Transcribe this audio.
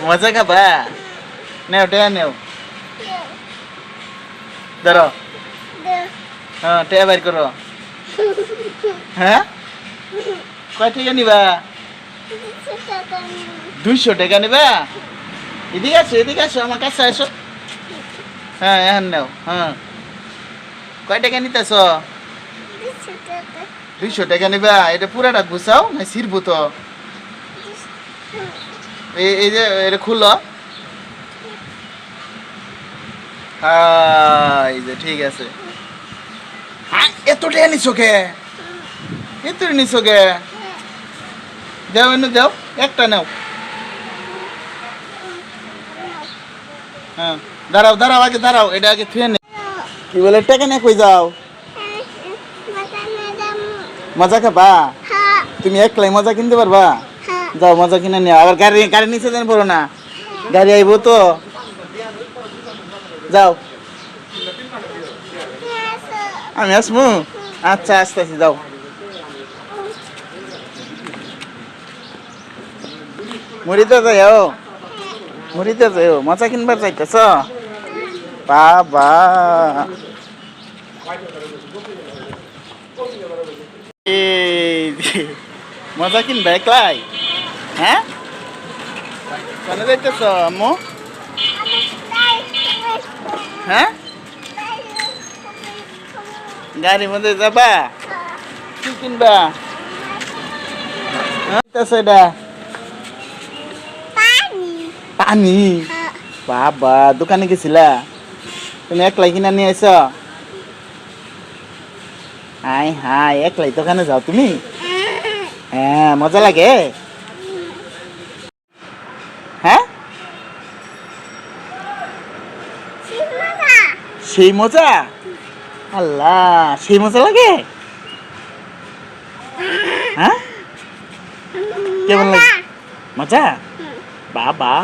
মজা খাবা নেও টেয়া নেও ধরো হ্যাঁ টেয়া বাইর করো হ্যাঁ কয় টাকা নিবা 200 টাকা নিবা এদিকে আসো আমার কাছে আসো হ্যাঁ এখন নেও হ্যাঁ কয় টাকা নিতেছ 200 টাকা নিবা এটা পুরাটা গুছাও না ছিড়বো তো এই যে এটা খুলো এই যে ঠিক আছে এত টাকা নিছো কে এত নিছো কে দাও এনে দাও একটা নাও হ্যাঁ দাঁড়াও আগে দাঁড়াও এটা আগে থুয়ে নে কি বলে টাকা নিয়ে কই যাও মজা খাবা তুমি একলাই মজা কিনতে পারবা যাও মজা কিনে নিও আবার গাড়ি নিচে যেন পড়ো না গাড়ি আইবো তো যাও আমি আসমু আচ্ছা আসতেছি যাও মুড়িতে যাও মজা কিনবার চাইতেছ বাবা মজা কিনবা একলাই হ্যাঁ কেন যাইতেছ আম্মু হ্যাঁ গাড়ির মধ্যে যাবা কি কিনবা এটা পানি বাবা দোকানে গেছিলা তুমি একলাই কিনা নিয়ে আইছ হাই একলাই দোকানে যাও তুমি হ্যাঁ মজা লাগে হ্যাঁ সেই মজা আল্লাহ সেই মজা লাগে হ্যাঁ কেমন লাগে মজা বাবা